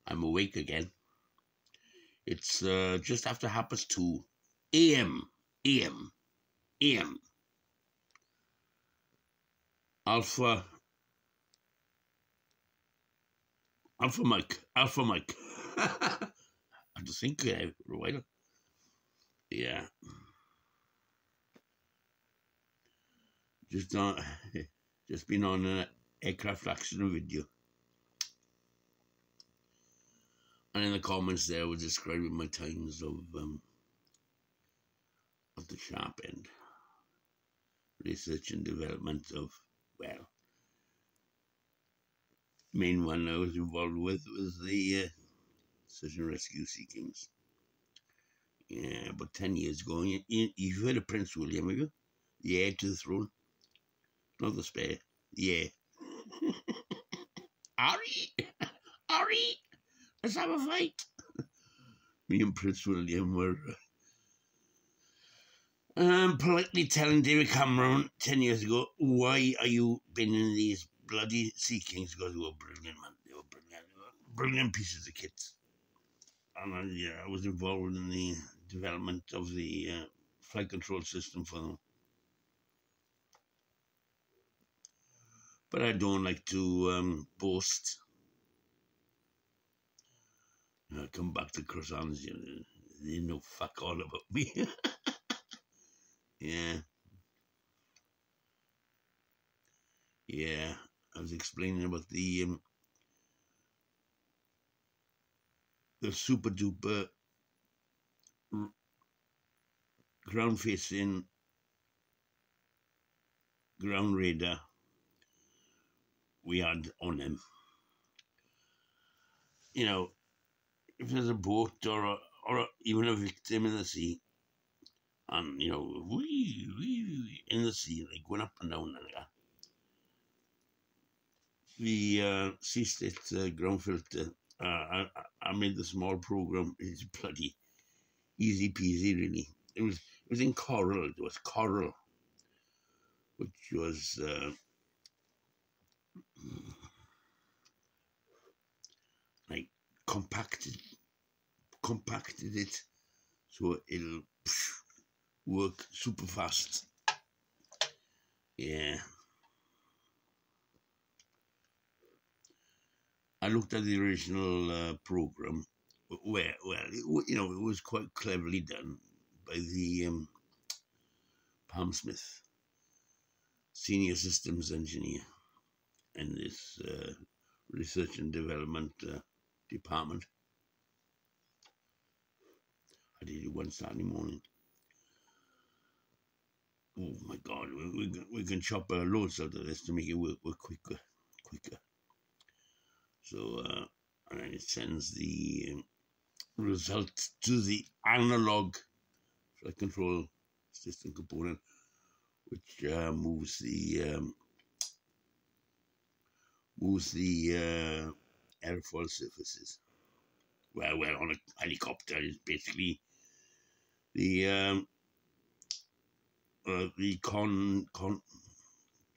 I'm awake again. It's just after 2:30 a.m. a.m. Alpha Mike. I had to think for a while. Yeah. Just been on an aircraft accident video. And in the comments there, I was describing my times of the sharp end. Research and development of, well, main one I was involved with was the search and rescue seekings. Yeah, about 10 years ago. You've heard of Prince William, have you? The heir to the throne. Not the spare. The heir. Harry, let's have a fight. Me and Prince William were politely telling David Cameron 10 years ago, why are you been in these bloody seekings? Because they were brilliant, man. They were brilliant. Brilliant pieces of kit. And I was involved in the development of the flight control system for them. But I don't like to boast. Come back to croissants, they know fuck all about me. Yeah. I was explaining about the super duper ground facing ground radar we had on him. If there's a boat or even a victim in the sea, and wee in the sea, like going up and down, and the sea state ground filter. I made the small program. It's bloody easy peasy, really. It was in coral. It was coral, which was like compacted it so it'll work super fast. Yeah. I looked at the original program where, it was quite cleverly done by the Palm Smith, senior systems engineer in this research and development department. I did it one Saturday morning. Oh my God, we can chop loads out of this to make it work quicker. So, and then it sends the result to the analog flight control system component, which moves the airfoil surfaces. Well, on a helicopter, it's basically the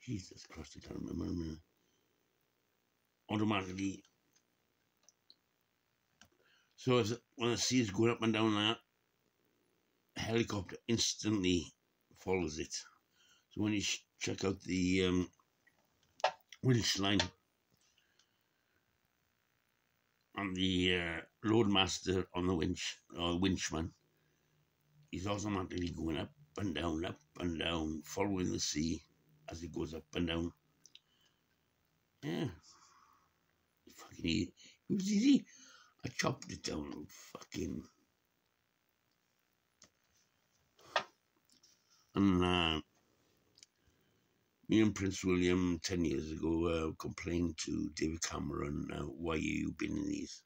Jesus Christ, I can't remember. Automatically. So when the sea is going up and down, that helicopter instantly follows it. So when you check out the winch line and the loadmaster on the winch, or winchman, he's automatically going up and down, following the sea as it goes up and down. Yeah. It was easy. I chopped it down, fucking. And me and Prince William 10 years ago complained to David Cameron, why you been in these?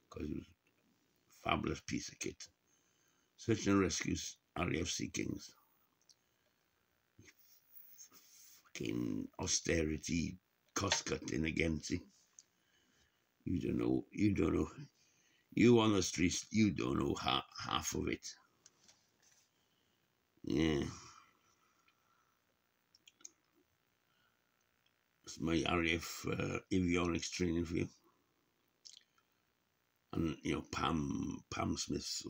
Because it was a fabulous piece of kit. Search and rescues, RAF Seekings. Fucking austerity, cost cutting again, see? You don't know. You on the streets, you don't know half of it. Yeah. It's my RAF avionics training for you. And Pam Smith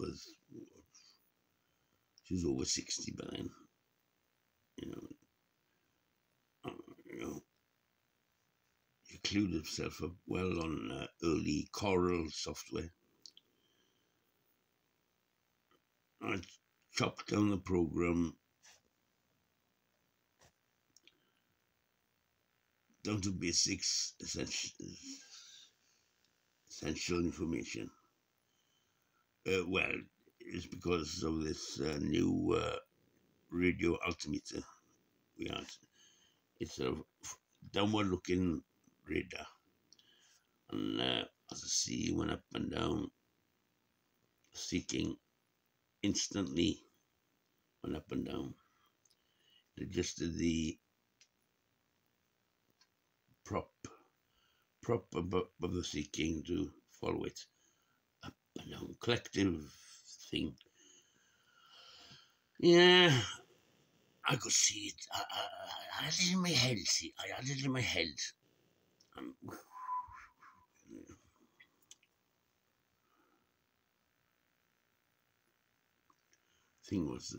she was over 60 by then. You know, you know, he clued himself up well on early choral software. I chopped down the program down to basics, essential information. Well, it's because of this new radio altimeter we had. It's a downward-looking radar, and as I see, went up and down, seeking instantly went up and down. It adjusted the prop above the seeking to follow it up and down. Collective thing. Yeah, I could see it. I had it in my head. See, I had it in my head. Thing was,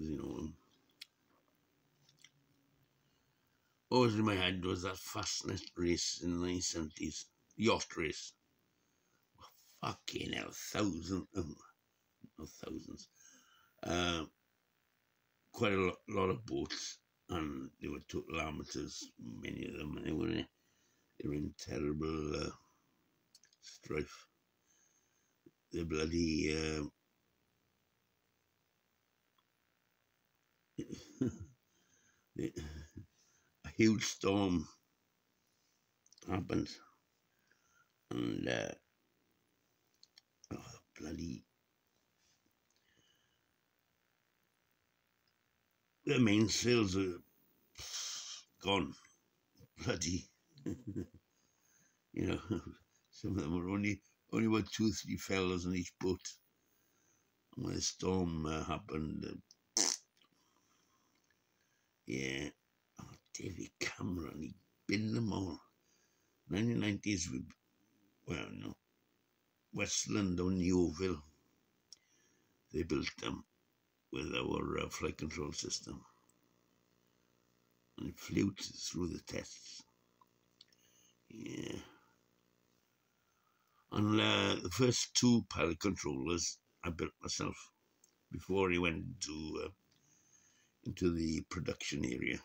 always in my head was that Fastnet race in the 1970s, yacht race. Fucking hell, thousands, not thousands. Quite a lot of boats, and they were total amateurs, many of them, and they were in terrible strife. The bloody a huge storm happened, and bloody the mainsails are gone. Bloody, some of them were only about 2-3 fellas on each boat. And when the storm happened, yeah, David Cameron, he binned them all. 1990s, Westland on Yeovil, they built them with our flight control system, and it flew through the tests. Yeah. And the first 2 pilot controllers I built myself before he went into the production area.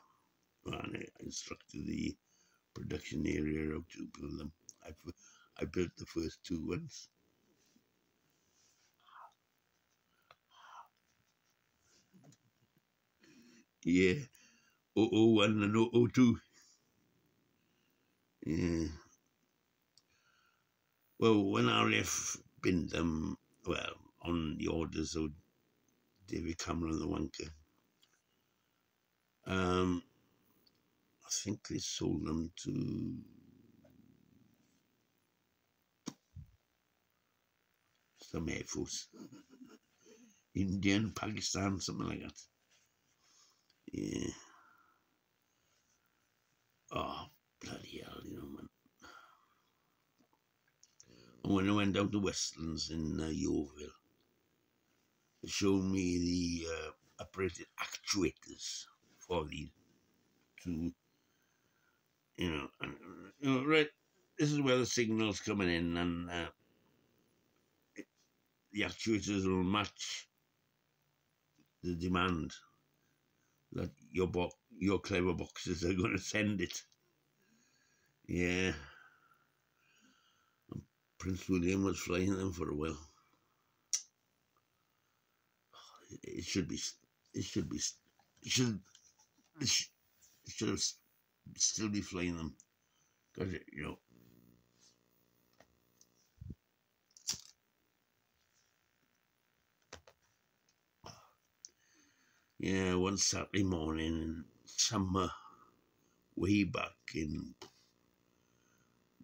And I instructed the production area how to build them. I built the first 2 ones. Yeah, 001 and 002. Yeah. Well, when RAF binned them, on the orders of David Cameron, the wanker, I think they sold them to some Air Force. Indian, Pakistan, something like that. Yeah. Oh, bloody hell, man. And when I went down to Westlands in Yeovil, they showed me the operated actuators for the 2, right, this is where the signal's coming in, and the actuators will match the demand that your clever boxes are going to send it. Yeah. And Prince William was flying them for a while. It should have still be flying them, because Yeah, one Saturday morning in summer, way back in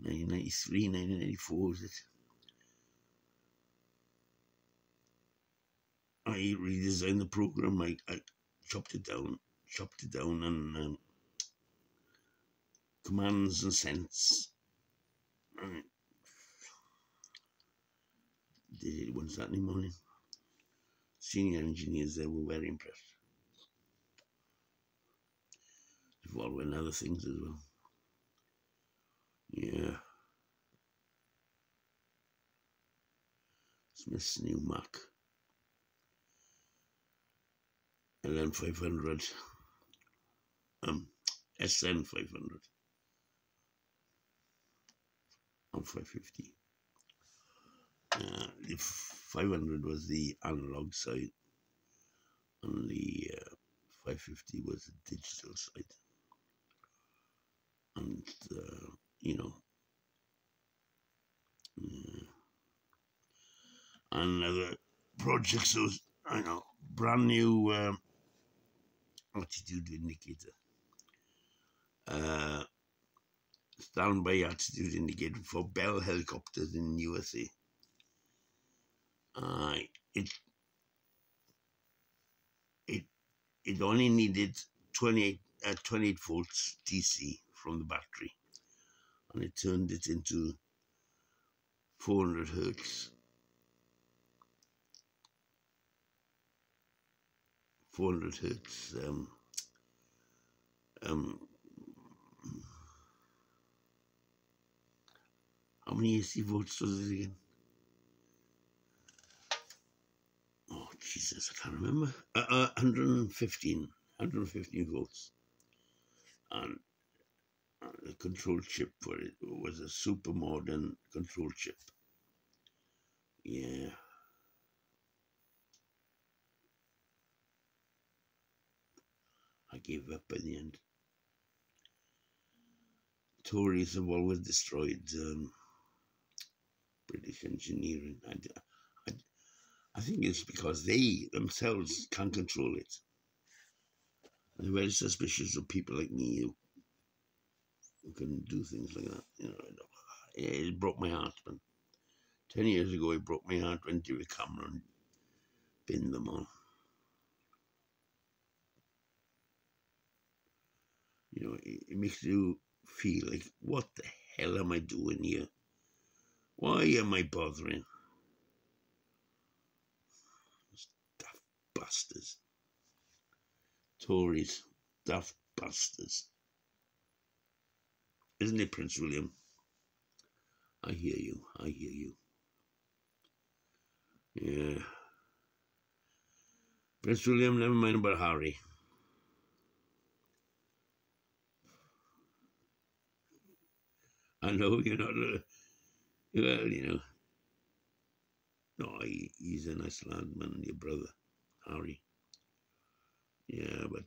1993, 1994, was it? I redesigned the program. I chopped it down, and commands and cents, and did it one Saturday morning. Senior engineers there were very impressed. Involving other things as well. Yeah. Smith's new Mac. LM500. SN500. And 550. The 500 was the analog side, and the 550 was the digital side. And, and other projects, those, brand new attitude indicator. Standby attitude indicator for Bell helicopters in USA. It only needed 28 volts DC from the battery, and it turned it into 400 hertz. 400 hertz. How many AC volts was it again? Oh, Jesus, I can't remember. 115 volts. And the control chip for it was a super modern control chip. Yeah. I gave up by the end. Tories have always destroyed British engineering. I think it's because they themselves can't control it. They're very suspicious of people like me who can do things like that. It broke my heart, man. 10 years ago, it broke my heart when David Cameron binned them all. It makes you feel like, what the hell am I doing here? Why am I bothering? Daft bastards. Tories, daft bastards. Isn't it, Prince William? I hear you. Yeah. Prince William, never mind about Harry. I know you're not no, he's a nice lad, man, your brother, Harry. Yeah, but,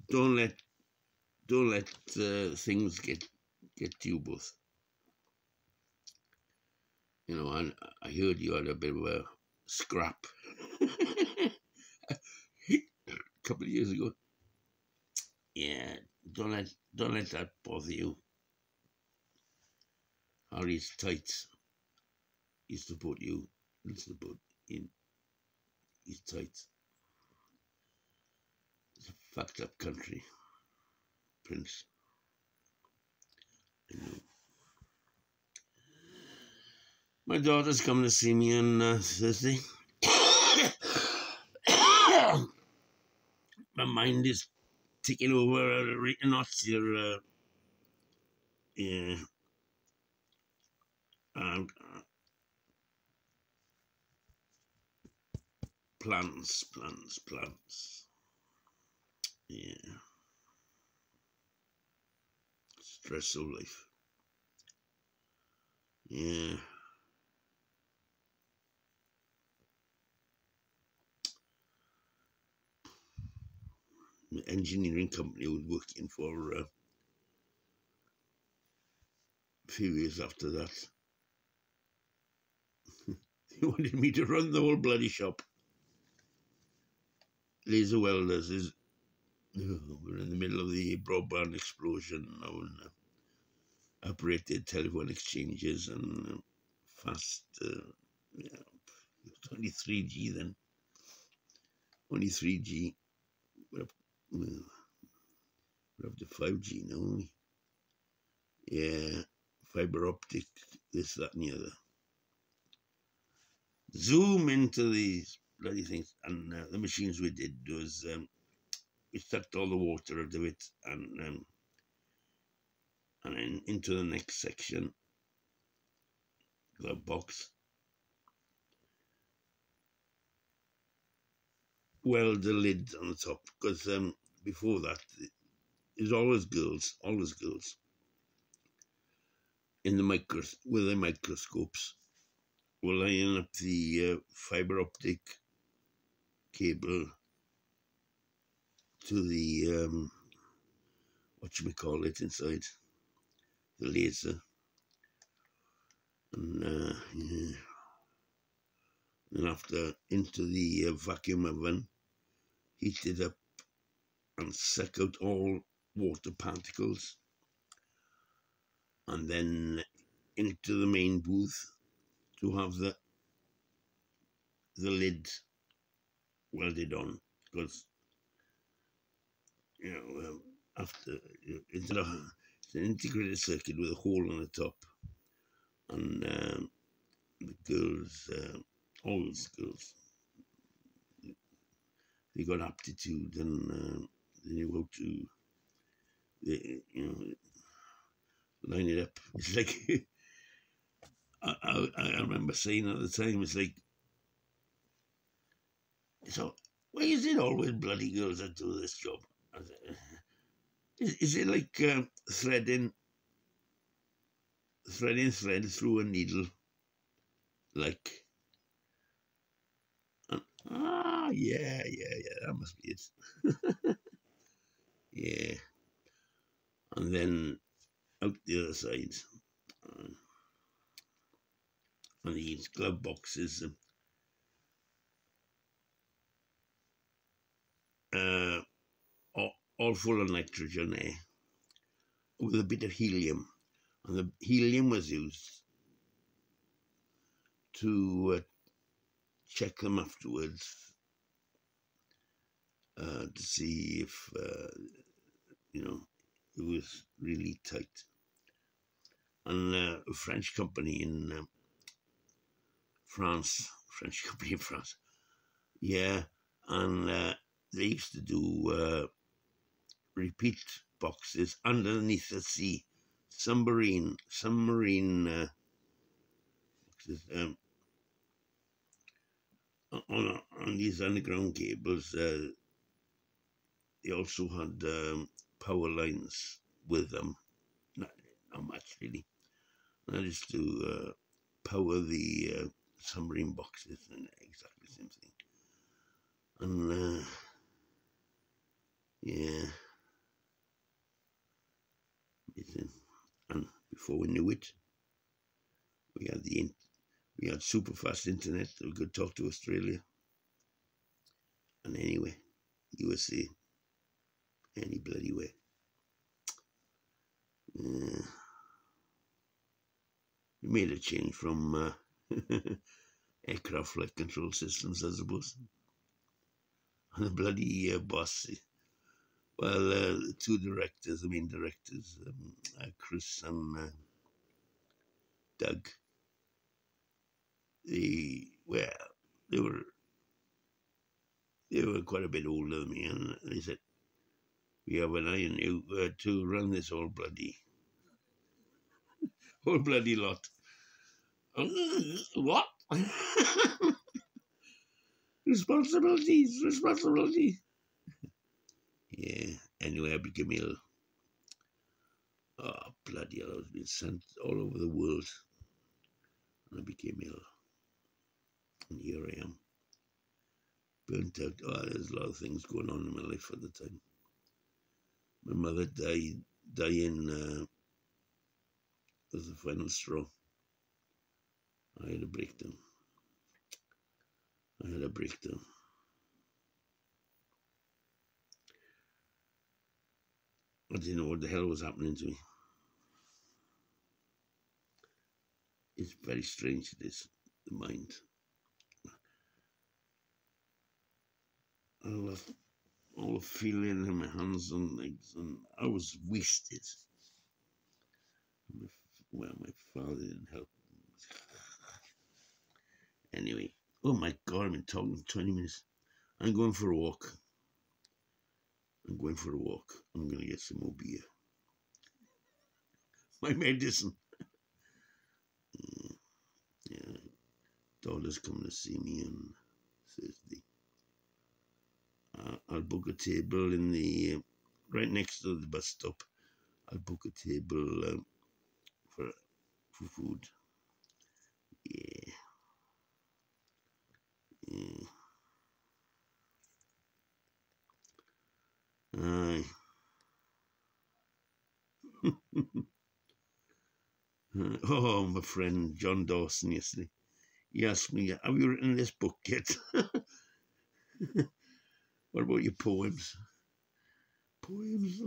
don't let things get to you both. And I heard you had a bit of a scrap a couple of years ago. Yeah, don't let that bother you. Harry's tight. He'll support you. He'll support him. He's tight. It's a fucked up country, Prince. I know. My daughter's coming to see me on Thursday. My mind is taking over knots here. Yeah. Plans. Yeah. Stressful life. Yeah. The engineering company I was working for a few years after that. They wanted me to run the whole bloody shop. Laser welders is we're in the middle of the broadband explosion now, and operated telephone exchanges and fast. It was only 3G then. Only 3G. We're up to 5G now. Yeah, fibre optic, this, that, and the other. Zoom into these bloody things, and the machines we did was we sucked all the water out of it, and then into the next section, glove box. Weld the lid on the top, because before that, there's always girls in the with the microscopes, were lining up the fibre optic cable to the whatchamacallit inside the laser, and yeah. And after into the vacuum oven, heat it up and suck out all water particles, and then into the main booth to have the lid welded on, because after it's an integrated circuit with a hole on the top, and the girls, all those girls, they got aptitude, and they knew how to, line it up. It's like I remember saying at the time, it's like, so why is it always bloody girls that do this job? Is it like threading thread through a needle, like? Yeah, that must be it. Yeah, and then out the other side, on these glove boxes, all full of nitrogen air with a bit of helium, and the helium was used to check them afterwards, to see if it was really tight. And a French company in France, yeah, and they used to do repeat boxes underneath the sea, submarine boxes, on these underground cables. They also had power lines with them, not much really. And I used to power the submarine boxes, and exactly the same thing. And yeah, and before we knew it, we had super fast internet. We could talk to Australia, and anyway, USA, any bloody way. We made a change from aircraft flight control systems, I suppose. And the bloody boss, well, the two directors, the main directors, Chris and Doug, they were quite a bit older than me, and they said, "We have an eye on you to run this whole bloody lot." What? Responsibility. Yeah. Anyway, I became ill. Oh, bloody hell, I was being sent all over the world. And I became ill. And here I am. Burnt out. Oh, there's a lot of things going on in my life at the time. My mother dying was the final straw. I had a breakdown. I didn't know what the hell was happening to me. It's very strange, this, the mind. All the feeling in my hands and legs, and I was wasted. Well, my father didn't help. Anyway, oh my God, I've been talking 20 minutes. I'm going for a walk. I'm going for a walk. I'm going to get some more beer. My medicine. Yeah, daughter's coming to see me on Thursday. I'll book a table in the right next to the bus stop. I'll book a table for food. Yeah, yeah. Aye. Oh, my friend John Dawson yesterday. He asked me, "Have you written this book yet? What about your poems?" Poems?